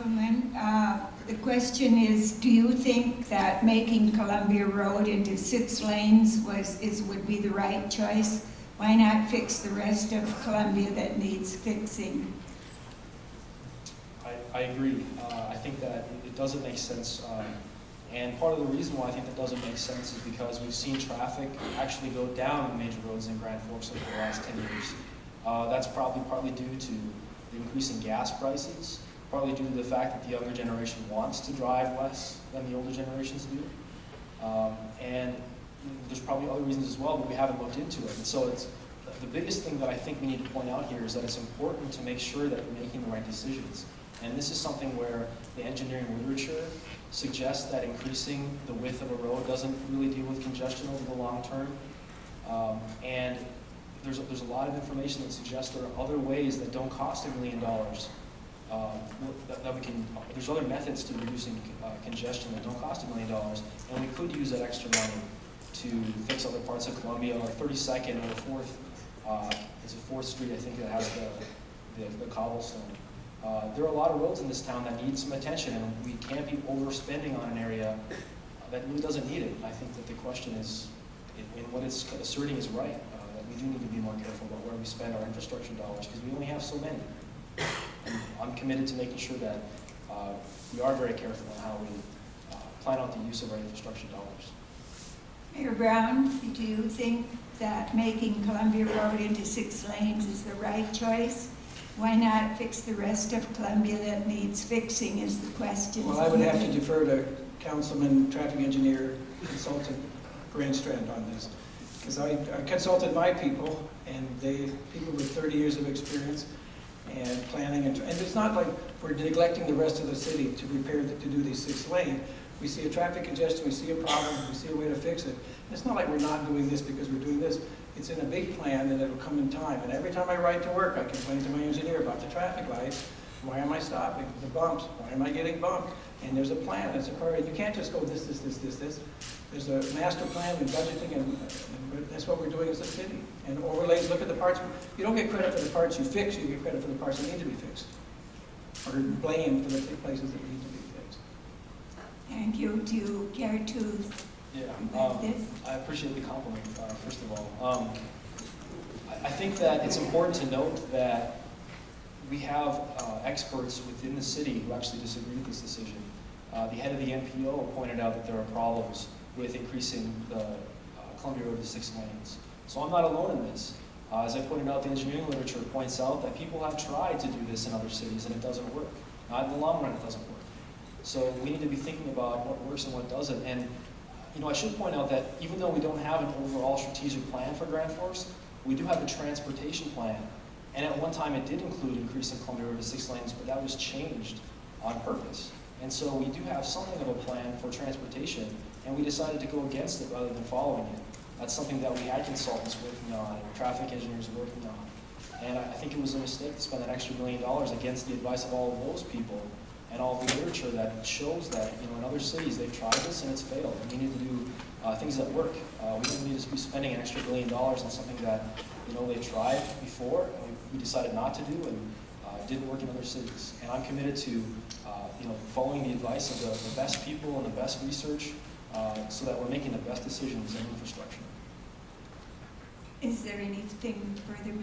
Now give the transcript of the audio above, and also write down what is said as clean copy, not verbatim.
Councilman. The question is, do you think that making Columbia Road into 6 lanes would be the right choice? Why not fix the rest of Columbia that needs fixing? I agree. I think that it doesn't make sense. And part of the reason why I think that doesn't make sense is because we've seen traffic actually go down in major roads in Grand Forks over the last 10 years. That's probably partly due to the increase in gas prices, partly due to the fact that the younger generation wants to drive less than the older generations do. And there's probably other reasons as well, but we haven't looked into it. And so the biggest thing that I think we need to point out here is that it's important to make sure that we're making the right decisions. And this is something where the engineering literature suggests that increasing the width of a road doesn't really deal with congestion over the long term. And there's a lot of information that suggests there are other ways that don't cost $1 million. There's other methods to reducing congestion that don't cost $1 million, and we could use that extra money to fix other parts of Columbia, or 32nd or 4th. It's a 4th Street, I think, that has the cobblestone. There are a lot of roads in this town that need some attention, and we can't be overspending on an area that really doesn't need it. I think that the question is, and what it's asserting is right, that we do need to be more careful about where we spend our infrastructure dollars, because we only have so many. And I'm committed to making sure that we are very careful on how we plan out the use of our infrastructure dollars. Mayor Brown, do you think that making Columbia Road into 6 lanes is the right choice? Why not fix the rest of Columbia that needs fixing is the question. Well, I would have to defer to Councilman, Traffic Engineer, Consultant Grant Strand on this. Because I consulted my people, and people with 30 years of experience and planning, and it's not like we're neglecting the rest of the city to do these 6 lanes. We see a traffic congestion, we see a problem, we see a way to fix it. It's not like we're not doing this because we're doing this. It's in a big plan, and it'll come in time. And every time I ride to work, I complain to my engineer about the traffic lights. Why am I stopping? The bumps. Why am I getting bumped? And there's a plan. It's a priority. You can't just go this. There's a master plan and budgeting, and that's what we're doing as a city. And overlays, look at the parts. You don't get credit for the parts you fix. You get credit for the parts that need to be fixed, or blame for the places that need to be fixed. Thank you. Do you care to? Yeah, I appreciate the compliment, first of all. I think that it's important to note that we have experts within the city who actually disagree with this decision. The head of the NPO pointed out that there are problems with increasing the Columbia Road to 6 lanes. So I'm not alone in this. As I pointed out, the engineering literature points out that people have tried to do this in other cities and it doesn't work. Not in the long run, it doesn't work. So we need to be thinking about what works and what doesn't. And I should point out that even though we don't have an overall strategic plan for Grand Forks, we do have a transportation plan. And at one time it did include increasing Columbia Road to 6 lanes, but that was changed on purpose. And so we do have something of a plan for transportation, and we decided to go against it rather than following it. That's something that we had consultants working on and traffic engineers working on. And I think it was a mistake to spend that extra $1 million against the advice of all of those people and all of the literature that shows that, in other cities they've tried this and it's failed. And we need to do things that work. We don't need to be spending an extra $1 billion on something that, they tried before and we decided not to do and didn't work in other cities. And I'm committed to, following the advice of the best people and the best research so that we're making the best decisions in infrastructure. Is there anything further